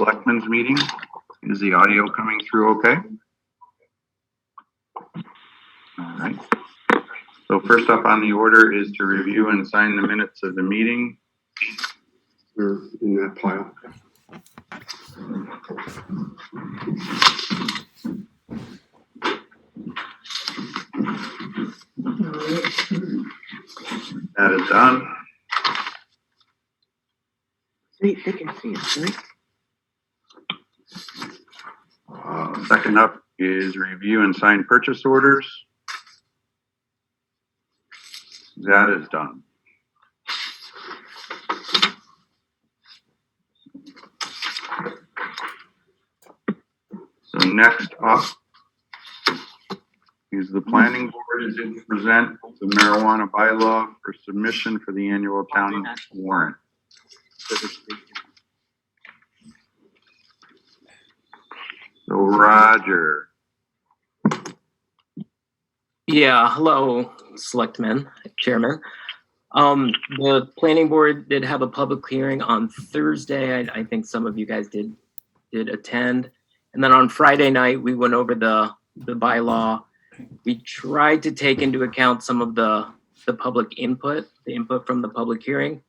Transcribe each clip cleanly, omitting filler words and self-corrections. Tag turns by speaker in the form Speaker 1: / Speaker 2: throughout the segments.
Speaker 1: Selectmen's meeting. Is the audio coming through okay? All right. So first up on the order is to review and sign the minutes of the meeting.
Speaker 2: They're in that pile.
Speaker 1: That is done.
Speaker 3: They can see us, right?
Speaker 1: Second up is review and sign purchase orders. That is done. So next up is the planning board is to present the marijuana bylaw for submission for the annual town warrant. So Roger.
Speaker 3: Yeah, hello, Selectmen, Chairman. The planning board did have a public hearing on Thursday. I think some of you guys did attend. And then on Friday night, we went over the bylaw. We tried to take into account some of the public input, the input from the public hearing.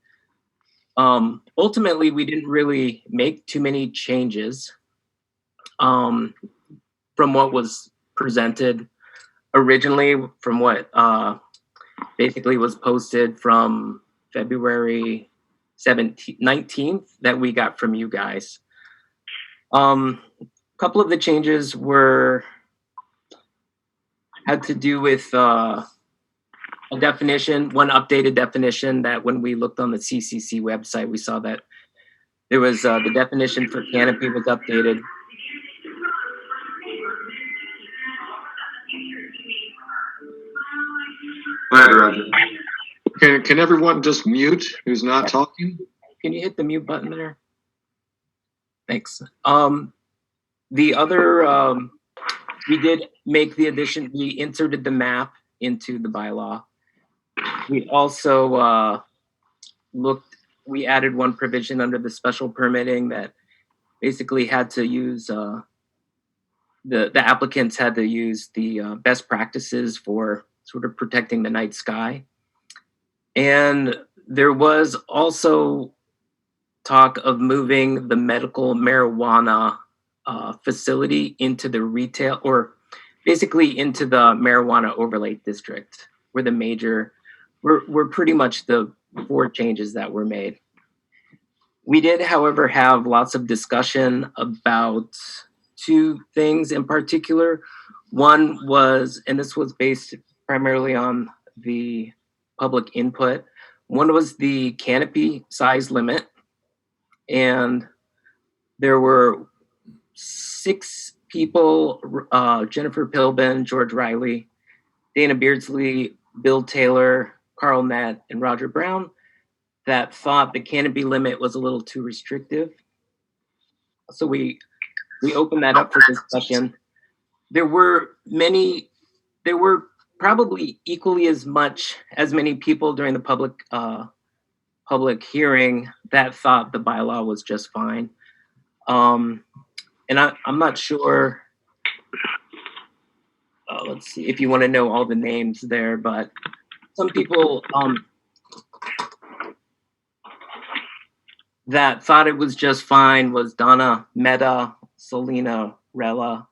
Speaker 3: Ultimately, we didn't really make too many changes from what was presented originally, from what basically was posted from February 19th that we got from you guys. A couple of the changes had to do with a definition, one updated definition that when we looked on the CCC website, we saw that there was the definition for canopy was updated.
Speaker 2: Go ahead, Roger. Can everyone just mute who's not talking?
Speaker 3: Can you hit the mute button there? Thanks. The other, we did make the addition, we inserted the map into the bylaw. We also we added one provision under the special permitting that basically had to use, the applicants had to use the best practices for sort of protecting the night sky. And there was also talk of moving the medical marijuana facility into the retail, or basically into the marijuana overlay district, where the major, were pretty much the 4 changes that were made. We did, however, have lots of discussion about 2 things in particular. One was, and this was based primarily on the public input. One was the canopy size limit. And there were 6 people, Jennifer Pilbin, George Riley, Dana Beardsley, Bill Taylor, Carl Nett, and Roger Brown, that thought the canopy limit was a little too restrictive. So we opened that up for discussion. There were probably equally as many people during the public hearing that thought the bylaw was just fine. And I'm not sure, let's see if you want to know all the names there, but some people that thought it was just fine was Donna Mehta, Selena Rela,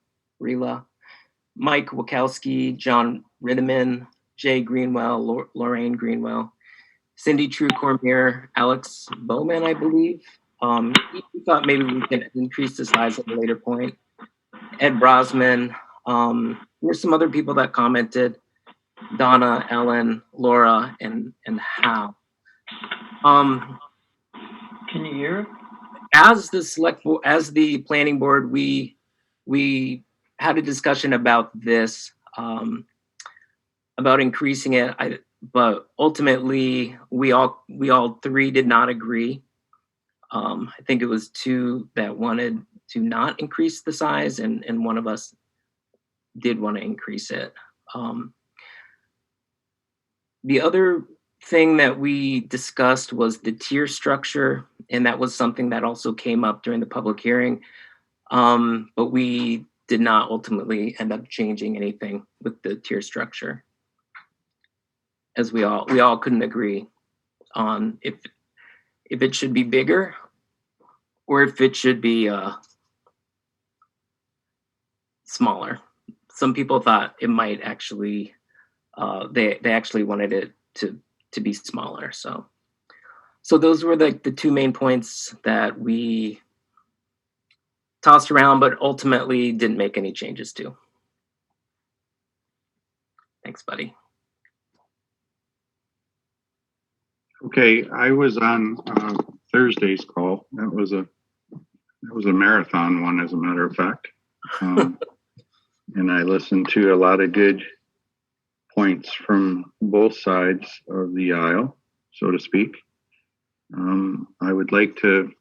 Speaker 3: Mike Wachowski, John Ritteman, Jay Greenwell, Lorraine Greenwell, Cindy True Cormier, Alex Bowman, I believe. He thought maybe we can increase the size at a later point. Ed Brosman. There's some other people that commented. Donna, Ellen, Laura, and Hal.
Speaker 4: Can you hear?
Speaker 3: As the planning board, we had a discussion about this, about increasing it. But ultimately, we all 3 did not agree. I think it was 2 that wanted to not increase the size, and one of us did want to increase it. The other thing that we discussed was the tier structure, and that was something that also came up during the public hearing. But we did not ultimately end up changing anything with the tier structure, as we all couldn't agree on if it should be bigger or if it should be smaller. Some people thought it might actually they actually wanted it to be smaller. So those were like the two main points that we tossed around, but ultimately didn't make any changes to. Thanks, buddy.
Speaker 1: Okay, I was on Thursday's call. That was a marathon one, as a matter of fact. And I listened to a lot of good points from both sides of the aisle, so to speak. I would like to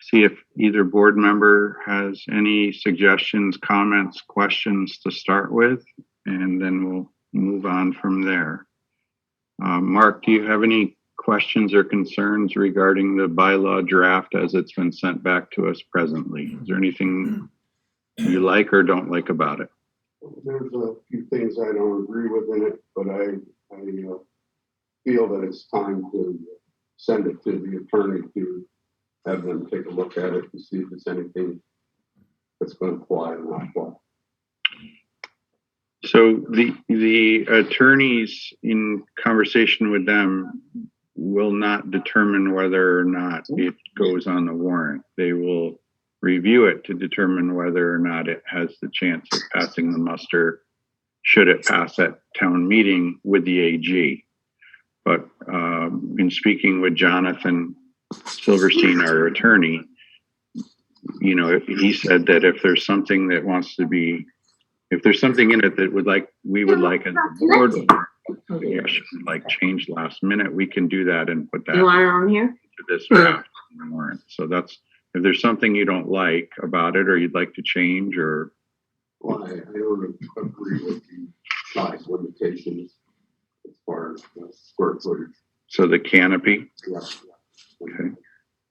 Speaker 1: see if either board member has any suggestions, comments, questions to start with, and then we'll move on from there. Mark, do you have any questions or concerns regarding the bylaw draft as it's been sent back to us presently? Is there anything you like or don't like about it?
Speaker 4: There's a few things I don't agree with in it, but I feel that it's time to send it to the attorney to have them take a look at it and see if there's anything that's going to apply or not apply.
Speaker 1: So the attorneys, in conversation with them, will not determine whether or not it goes on the warrant. They will review it to determine whether or not it has the chance of passing the muster should it pass at town meeting with the AG. But in speaking with Jonathan Silverstein, our attorney, you know, he said that if there's something that wants to be, if there's something in it that we would like as a board, like change last minute, we can do that and put that into this draft warrant. So that's, if there's something you don't like about it or you'd like to change, or.
Speaker 4: Well, I don't agree with the size limitations as far as square footage.
Speaker 1: So the canopy?
Speaker 4: Yeah.
Speaker 1: Okay.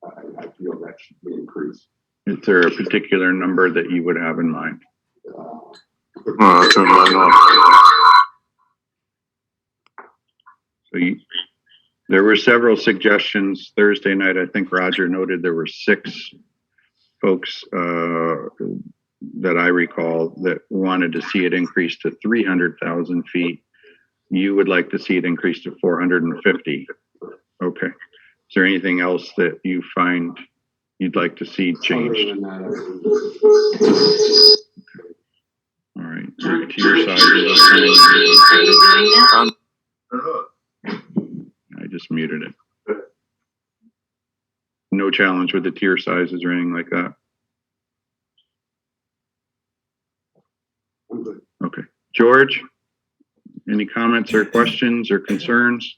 Speaker 4: I feel that should be increased.
Speaker 1: Is there a particular number that you would have in mind?
Speaker 4: Turn mine off.
Speaker 1: So there were several suggestions Thursday night. I think Roger noted there were 6 folks that I recall that wanted to see it increased to 300,000 feet. You would like to see it increased to 450. Okay. Is there anything else that you find you'd like to see changed? All right. So to your side. I just muted it. No challenge with the tier sizes or anything like that? Okay. George, any comments or questions or concerns?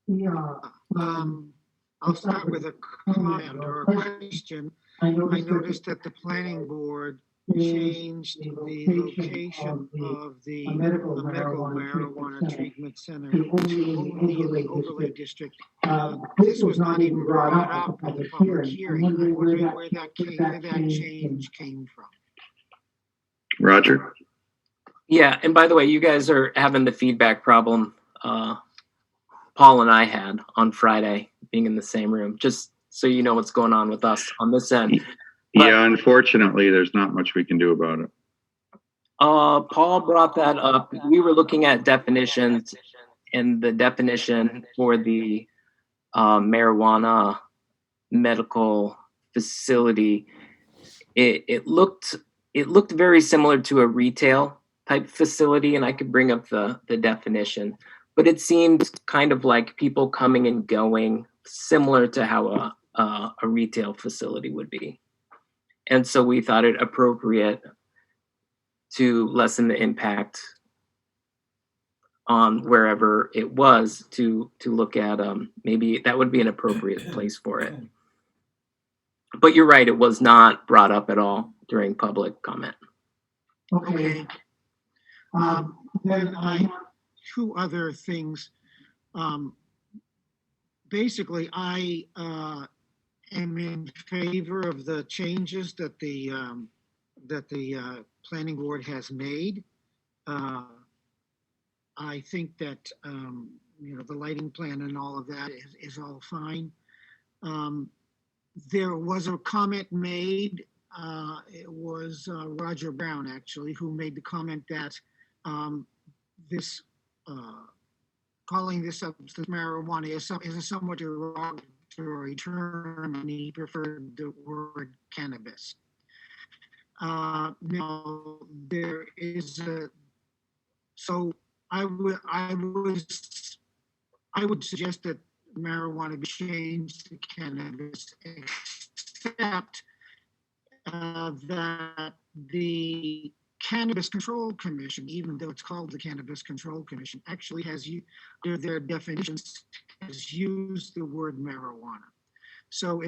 Speaker 5: Yeah, I'll start with a comment or a question. I noticed that the planning board changed the location of the medical marijuana treatment center to only in the overlay district. This was not even brought up at the public hearing. I'm wondering where that change came from.
Speaker 1: Roger?
Speaker 3: Yeah, and by the way, you guys are having the feedback problem Paul and I had on Friday, being in the same room, just so you know what's going on with us on this end. But,
Speaker 1: yeah, unfortunately, there's not much we can do about it.
Speaker 3: Paul brought that up. We were looking at definitions, and the definition for the marijuana medical facility, it looked very similar to a retail type facility, and I could bring up the definition, but it seemed kind of like people coming and going, similar to how a retail facility would be. And so we thought it appropriate to lessen the impact on wherever it was to look at maybe that would be an appropriate place for it. But you're right, it was not brought up at all during public comment.
Speaker 5: Okay. Then I have 2 other things. basically, I am in favor of the changes that the planning board has made. I think that, the lighting plan and all of that is all fine. There was a comment made, it was Roger Brown, actually, who made the comment that this, calling this substance marijuana is a somewhat derogatory term, and he preferred the word cannabis. Now, there is a, so I would suggest that marijuana be changed to cannabis, except that the Cannabis Control Commission, even though it's called the Cannabis Control Commission, actually has, under their definitions, has used the word marijuana. So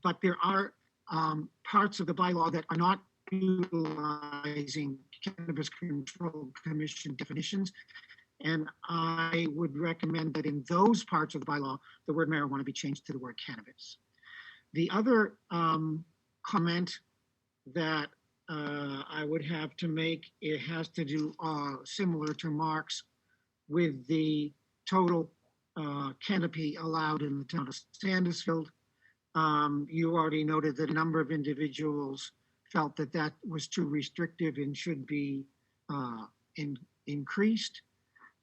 Speaker 5: but there are parts of the bylaw that are not utilizing Cannabis Control Commission definitions. And I would recommend that in those parts of the bylaw, the word marijuana be changed to the word cannabis. The other comment that I would have to make, it has to do similar to Mark's, with the total canopy allowed in the town of Sandisfield. You already noted that a number of individuals felt that that was too restrictive and should be increased.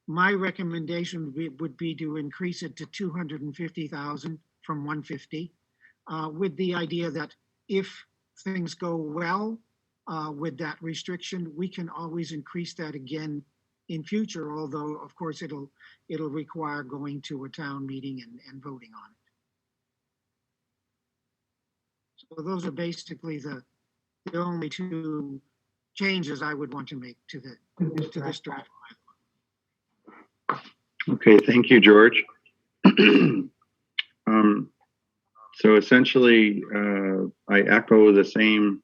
Speaker 5: My recommendation would be to increase it to 250,000 from 150, with the idea that if things go well with that restriction, we can always increase that again in future, although of course it'll require going to a town meeting and voting on it. So those are basically the only two changes I would want to make to this draft.
Speaker 1: Okay, thank you, George. So essentially, I echo the same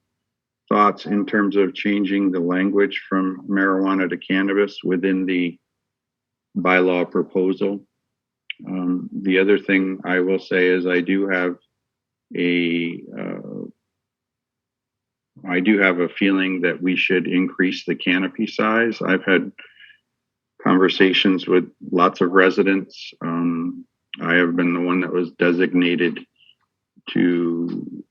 Speaker 1: thoughts in terms of changing the language from marijuana to cannabis within the bylaw proposal. The other thing I will say is I do have a feeling that we should increase the canopy size. I've had conversations with lots of residents. I have been the one that was designated to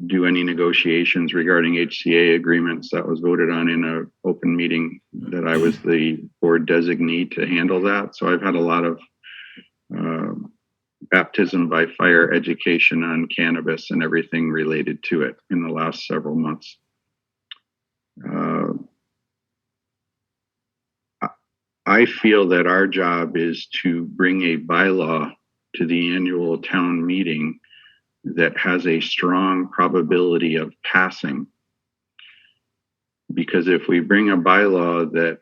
Speaker 1: do any negotiations regarding HCA agreements. That was voted on in an open meeting that I was the board designee to handle that. So I've had a lot of baptism by fire education on cannabis and everything related to it in the last several months. I feel that our job is to bring a bylaw to the annual town meeting that has a strong probability of passing. Because if we bring a bylaw that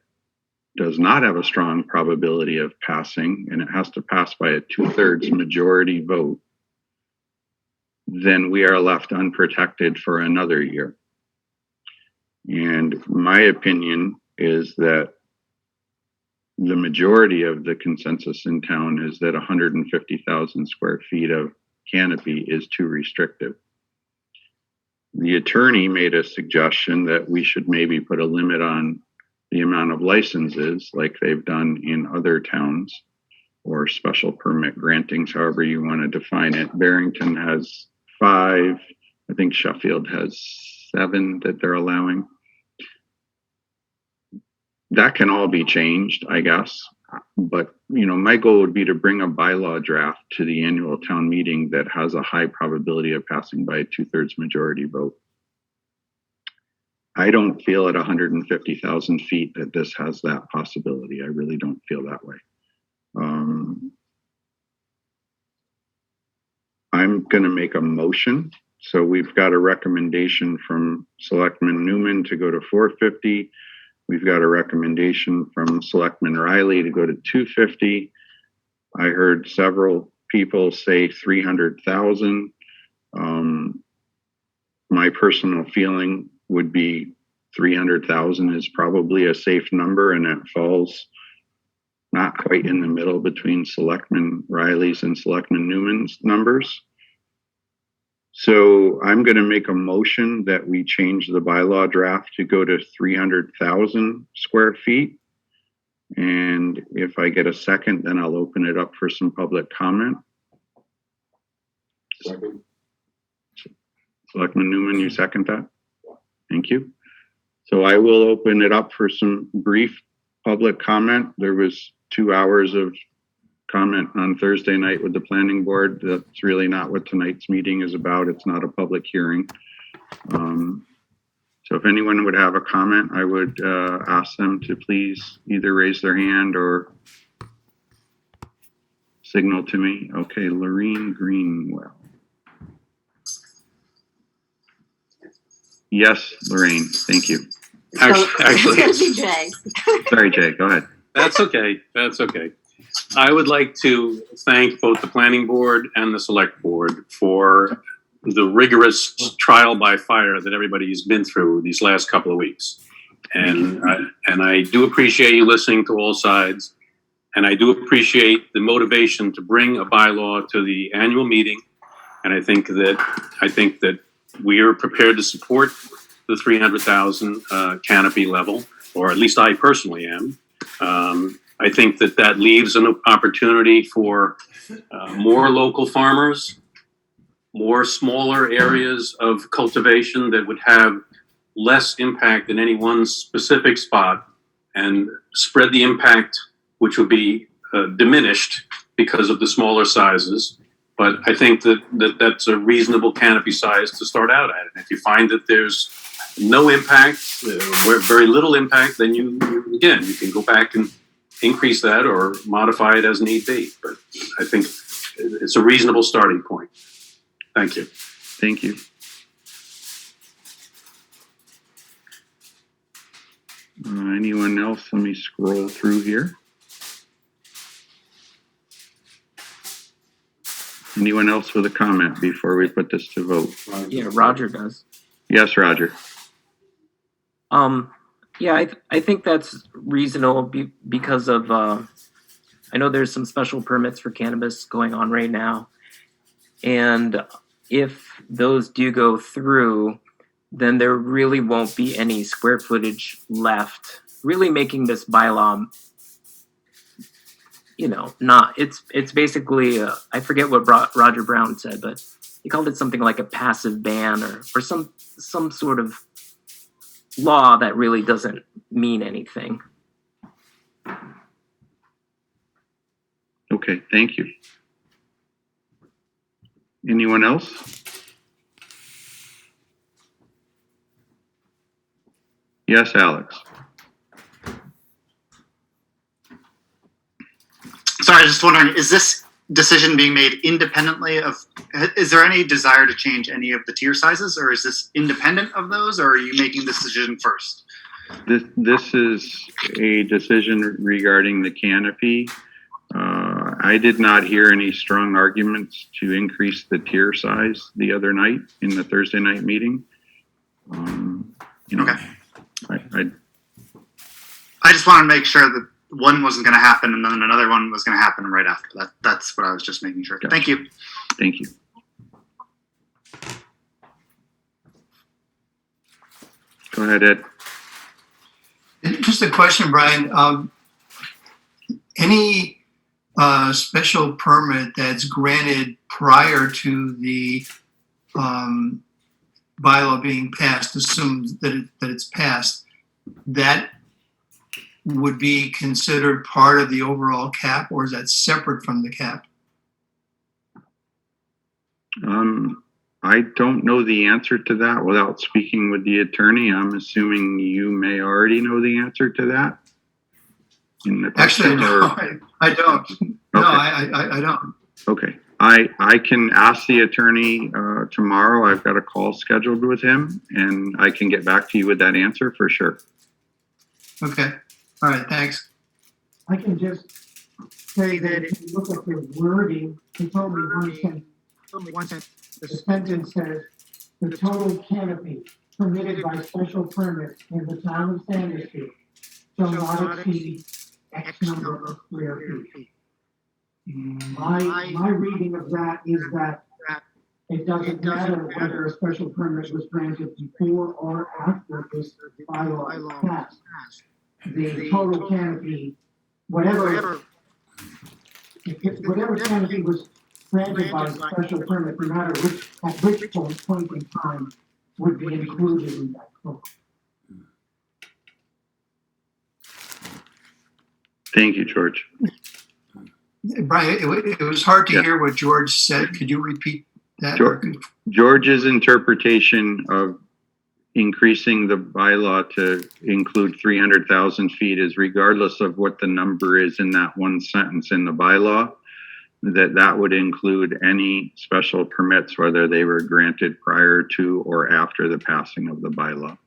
Speaker 1: does not have a strong probability of passing, and it has to pass by a 2/3 majority vote, then we are left unprotected for another year. And my opinion is that the majority of the consensus in town is that 150,000 square feet of canopy is too restrictive. The attorney made a suggestion that we should maybe put a limit on the amount of licenses like they've done in other towns, or special permit grantings, however you want to define it. Barrington has 5. I think Sheffield has 7 that they're allowing. That can all be changed, I guess. But, my goal would be to bring a bylaw draft to the annual town meeting that has a high probability of passing by a 2/3 majority vote. I don't feel at 150,000 feet that this has that possibility. I really don't feel that way. I'm going to make a motion. So we've got a recommendation from Selectman Newman to go to 450. We've got a recommendation from Selectman Riley to go to 250. I heard several people say 300,000. My personal feeling would be 300,000 is probably a safe number, and it falls not quite in the middle between Selectman Riley's and Selectman Newman's numbers. So I'm going to make a motion that we change the bylaw draft to go to 300,000 square feet. And if I get a second, then I'll open it up for some public comment.
Speaker 4: Second.
Speaker 1: Selectman Newman, you second that? Thank you. So I will open it up for some brief public comment. There was 2 hours of comment on Thursday night with the planning board. That's really not what tonight's meeting is about. It's not a public hearing. So if anyone would have a comment, I would ask them to please either raise their hand or signal to me. Okay, Lorene Greenwell. Yes, Lorraine, thank you.
Speaker 6: Actually, it's gonna be Jay.
Speaker 1: Sorry, Jay, go ahead.
Speaker 6: That's okay. That's okay. I would like to thank both the planning board and the select board for the rigorous trial by fire that everybody's been through these last couple of weeks. And I do appreciate you listening to all sides. And I do appreciate the motivation to bring a bylaw to the annual meeting. And I think that we are prepared to support the 300,000 canopy level, or at least I personally am. I think that leaves an opportunity for more local farmers, more smaller areas of cultivation that would have less impact in any one specific spot, and spread the impact, which would be diminished because of the smaller sizes. But I think that's a reasonable canopy size to start out at. And if you find that there's no impact, very little impact, then you can go back and increase that or modify it as need be. But I think it's a reasonable starting point. Thank you.
Speaker 1: Thank you. Anyone else? Let me scroll through here. Anyone else with a comment before we put this to vote?
Speaker 3: Yeah, Roger does.
Speaker 1: Yes, Roger.
Speaker 3: Yeah, I think that's reasonable because of, I know there's some special permits for cannabis going on right now. And if those do go through, then there really won't be any square footage left, really making this bylaw, it's basically, I forget what Roger Brown said, but he called it something like a passive ban or some sort of law that really doesn't mean anything.
Speaker 1: Okay, thank you. Anyone else? Yes, Alex.
Speaker 7: Sorry, just wondering, is this decision being made independently of, is there any desire to change any of the tier sizes, or is this independent of those, or are you making this decision first?
Speaker 1: This is a decision regarding the canopy. I did not hear any strong arguments to increase the tier size the other night in the Thursday night meeting.
Speaker 7: Okay.
Speaker 1: I
Speaker 7: just wanted to make sure that one wasn't going to happen and then another one was going to happen right after that. That's what I was just making sure.
Speaker 1: Gotcha.
Speaker 7: Thank you.
Speaker 1: Thank you. Go ahead, Ed.
Speaker 8: Just a question, Brian. Any special permit that's granted prior to the bylaw being passed, assumes that it's passed, that would be considered part of the overall cap, or is that separate from the cap?
Speaker 1: I don't know the answer to that without speaking with the attorney. I'm assuming you may already know the answer to that.
Speaker 8: Actually, no, I don't.
Speaker 1: Okay.
Speaker 8: No, I don't.
Speaker 1: Okay. I can ask the attorney tomorrow. I've got a call scheduled with him, and I can get back to you with that answer for sure.
Speaker 8: Okay. All right. Thanks.
Speaker 5: I can just say that if you look at the wording, he told me one sentence. The sentence says, the total canopy permitted by special permit in the town of Sandisfield shall not exceed X number of square feet. My reading of that is that it doesn't matter whether a special permit was granted before or after this bylaw is passed. The total canopy, whatever canopy was granted by special permit, no matter at which point in time, would be included in that total.
Speaker 1: Thank you, George.
Speaker 8: Brian, it was hard to hear what George said. Could you repeat that?
Speaker 1: George's interpretation of increasing the bylaw to include 300,000 feet is regardless of what the number is in that one sentence in the bylaw, that would include any special permits, whether they were granted prior to or after the passing of the bylaw.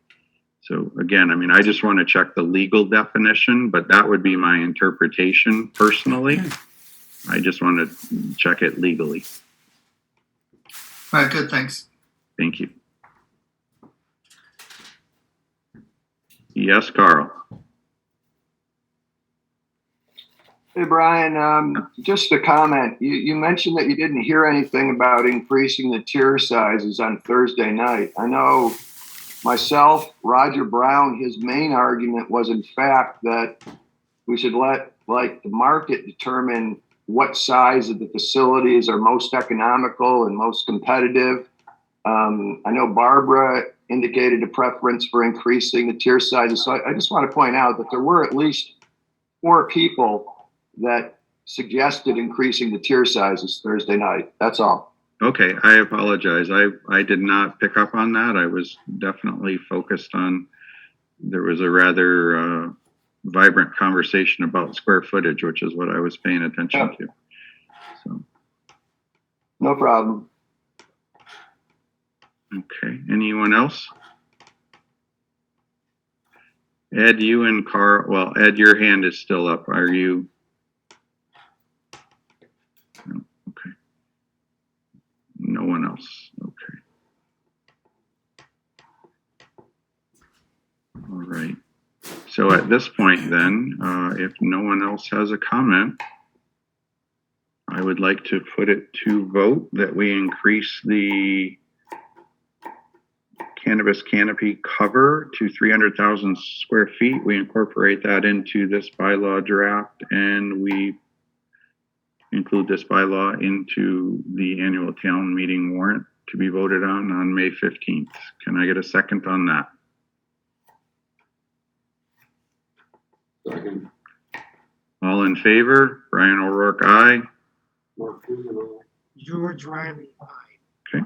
Speaker 1: So again, I mean, I just want to check the legal definition, but that would be my interpretation personally. I just want to check it legally.
Speaker 8: All right, good, thanks.
Speaker 1: Thank you. Yes, Carl.
Speaker 9: Hey, Brian, just a comment. You mentioned that you didn't hear anything about increasing the tier sizes on Thursday night. I know myself, Roger Brown, his main argument was in fact that we should let the market determine what size of the facilities are most economical and most competitive. I know Barbara indicated a preference for increasing the tier sizes. So I just want to point out that there were at least 4 people that suggested increasing the tier sizes Thursday night. That's all.
Speaker 1: Okay, I apologize. I did not pick up on that. I was definitely focused on, there was a rather vibrant conversation about square footage, which is what I was paying attention to. So.
Speaker 9: No problem.
Speaker 1: Okay, anyone else? Ed, you and Carl, well, Ed, your hand is still up. Are you? No, okay. No one else, okay. All right. So at this point then, if no one else has a comment, I would like to put it to vote that we increase the cannabis canopy cover to 300,000 square feet. We incorporate that into this bylaw draft, and we include this bylaw into the annual town meeting warrant to be voted on May 15th. Can I get a second on that?
Speaker 4: Second.
Speaker 1: All in favor? Brian O'Rourke, aye.
Speaker 5: George Riley, aye.
Speaker 1: Okay.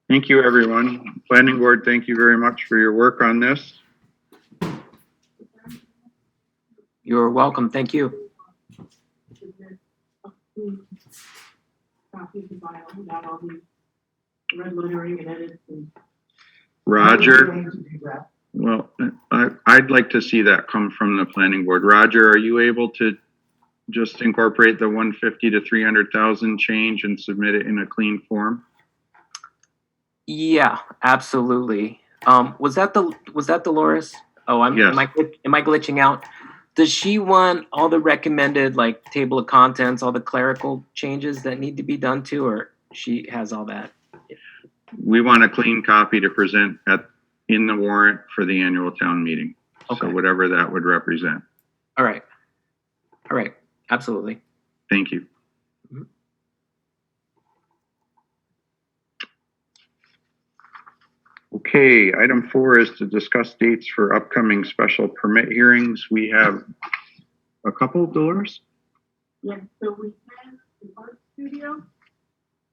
Speaker 1: Thank you, everyone. Planning board, thank you very much for your work on this.
Speaker 3: You're welcome. Thank you.
Speaker 1: Roger, well, I'd like to see that come from the planning board. Roger, are you able to just incorporate the 150 to 300,000 change and submit it in a clean form?
Speaker 3: Yeah, absolutely. Was that Dolores? Oh,
Speaker 1: Yes.
Speaker 3: am I glitching out? Does she want all the recommended, like, table of contents, all the clerical changes that need to be done too, or she has all that?
Speaker 1: We want a clean copy to present in the warrant for the annual town meeting.
Speaker 3: Okay.
Speaker 1: So whatever that would represent.
Speaker 3: All right. Absolutely.
Speaker 1: Thank you.
Speaker 3: Mm-hmm.
Speaker 1: Okay, item 4 is to discuss dates for upcoming special permit hearings. We have a couple, Dolores?
Speaker 10: Yes, so we have the art studio,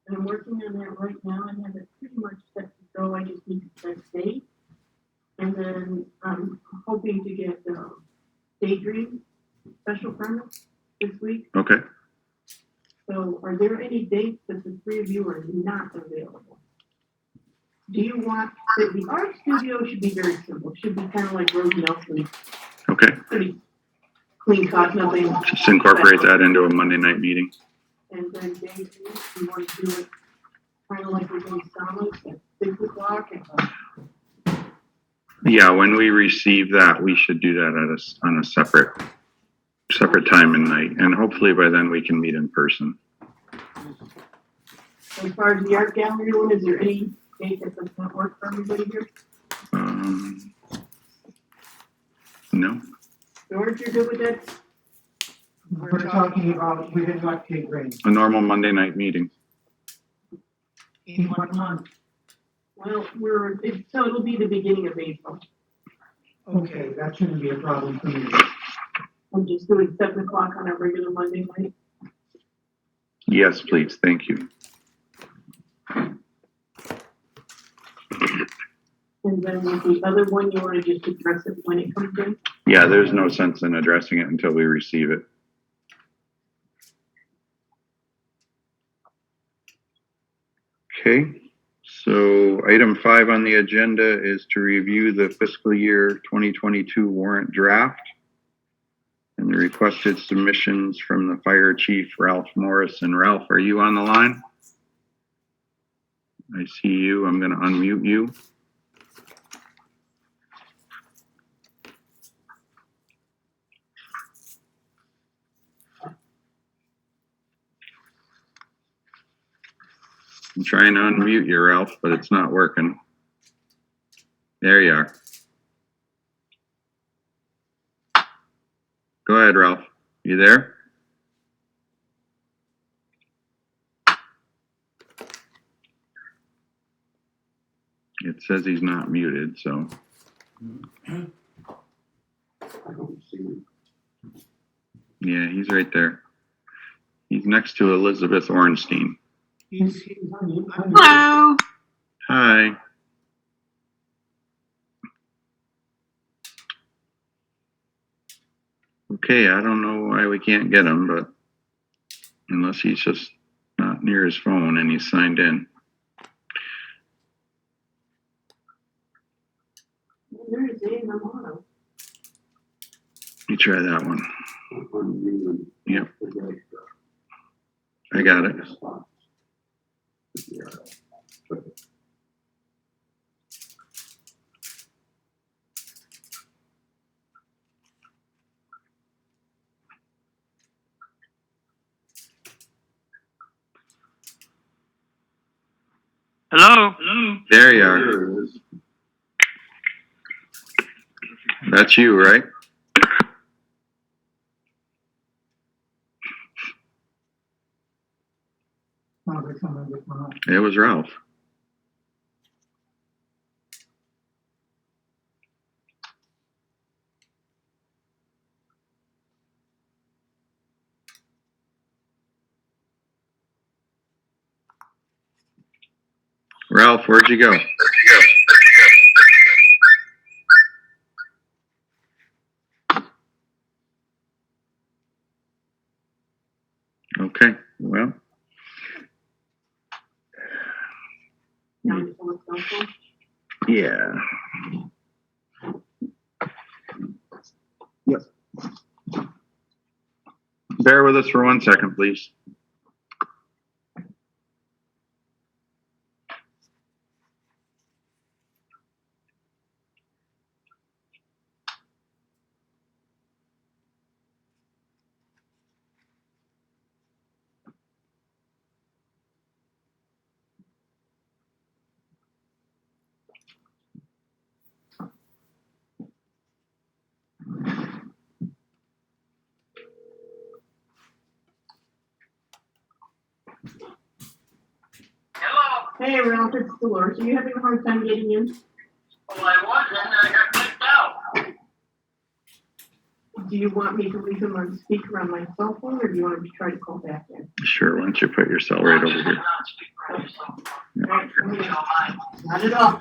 Speaker 10: and I'm working on that right now. I have it pretty much set to go. I just need to set date. And then I'm hoping to get Daydream special permit this week.
Speaker 1: Okay.
Speaker 10: So are there any dates that the 3 of you are not available? Do you want, the art studio should be very simple. Should be kind of like Rose Nelson.
Speaker 1: Okay.
Speaker 10: Pretty clean cut, nothing.
Speaker 1: Just incorporate that into a Monday night meeting.
Speaker 10: And then Daydream, you want to do it kind of like we're doing Summit at 6 o'clock.
Speaker 1: Yeah, when we receive that, we should do that on a separate separate time and night, and hopefully by then we can meet in person.
Speaker 10: As far as the art gallery one, is there any date that does not work for everybody here?
Speaker 1: No.
Speaker 10: George, you're good with that?
Speaker 5: We're talking about within what date range?
Speaker 1: A normal Monday night meeting.
Speaker 5: In what month?
Speaker 10: Well, so it'll be the beginning of April.
Speaker 5: Okay, that shouldn't be a problem for me.
Speaker 10: I'm just doing 7 o'clock on a regular Monday night.
Speaker 1: Yes, please. Thank you.
Speaker 10: And then with the other one, you want to just address it when it comes in?
Speaker 1: Yeah, there's no sense in addressing it until we receive it. Okay, so item 5 on the agenda is to review the fiscal year 2022 warrant draft and the requested submissions from the fire chief, Ralph Morrison. Ralph, are you on the line? I see you. I'm going to unmute you. I'm trying to unmute you, Ralph, but it's not working. There you are. Go ahead, Ralph. You there? It says he's not muted, so.
Speaker 4: I don't see it.
Speaker 1: Yeah, he's right there. He's next to Elizabeth Ornstein.
Speaker 10: Hello.
Speaker 1: Hi. Okay, I don't know why we can't get him, but unless he's just not near his phone and he's signed in.
Speaker 10: There is a Romano.
Speaker 1: Let me try that one.
Speaker 4: Unmuted.
Speaker 1: Yep, I got it.
Speaker 11: Hello?
Speaker 1: There you are. That's you, right? It was Ralph. Ralph, where'd you go? Okay, well. Yeah. Yep. Bear with us for 1 second, please.
Speaker 10: Hey, Ralph, it's Dolores. Are you having a hard time getting in?
Speaker 11: Well, I was, and I got kicked out.
Speaker 10: Do you want me to leave him on speaker on my cell phone, or do you want me to try to call back in?
Speaker 1: Sure, why don't you put your cell right over here?
Speaker 10: Not at all.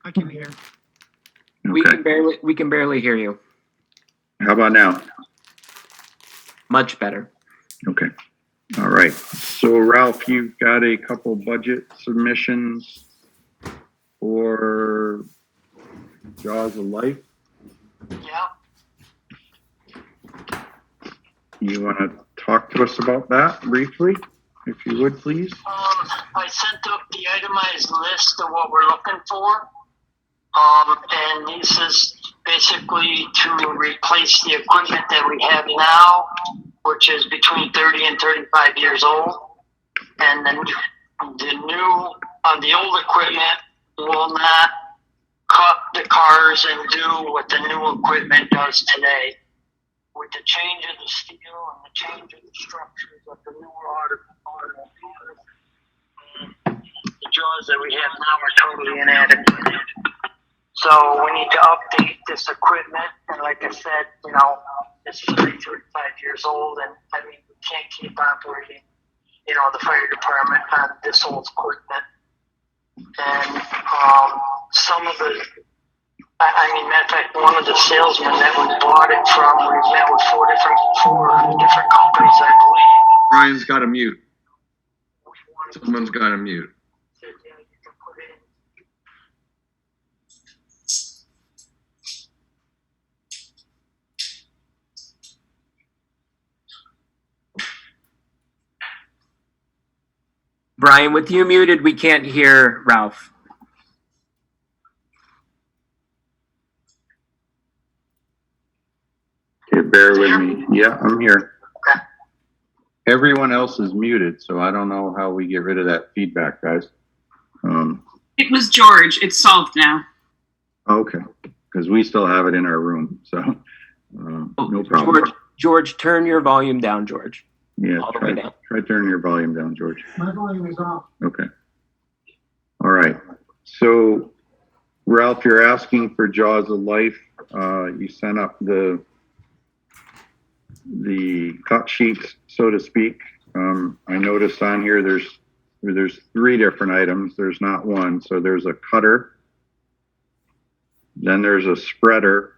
Speaker 5: I can hear.
Speaker 3: We
Speaker 1: Okay,
Speaker 3: can barely hear you.
Speaker 1: how about now?
Speaker 3: Much better.
Speaker 1: Okay, all right. So Ralph, you've got a couple budget submissions for Jaws of Life.
Speaker 11: Yeah.
Speaker 1: You want to talk to us about that briefly, if you would, please?
Speaker 11: I sent up the itemized list of what we're looking for. And this is basically to replace the equipment that we have now, which is between 30 and 35 years old. And then the old equipment will not cut the cars and do what the new equipment does today. With the change of the steel and the change of the structures of the newer automobiles, the jaws that we have now are totally inadequate. So we need to update this equipment, and like I said, it's 35 years old, and I mean, we can't keep operating, the fire department on this old equipment. And some of the, matter of fact, one of the salesmen that we bought it from, we met with four different companies, I believe.
Speaker 2: Brian's got a mute. Someone's got a mute.
Speaker 3: Brian, with you muted, we can't hear Ralph.
Speaker 1: Okay, bear with me. Yeah, I'm here. Everyone else is muted, so I don't know how we get rid of that feedback, guys.
Speaker 12: It was George. It's solved now.
Speaker 1: Okay, because we still have it in our room, so no problem.
Speaker 3: George, turn your volume down, George.
Speaker 1: Yeah,
Speaker 3: all the way down.
Speaker 1: Try turning your volume down, George.
Speaker 5: My volume is off.
Speaker 1: Okay. All right. So, Ralph, you're asking for Jaws of Life. You sent up the cut sheets, so to speak. I noticed on here there's three different items. There's not one. So there's a cutter. Then there's a spreader.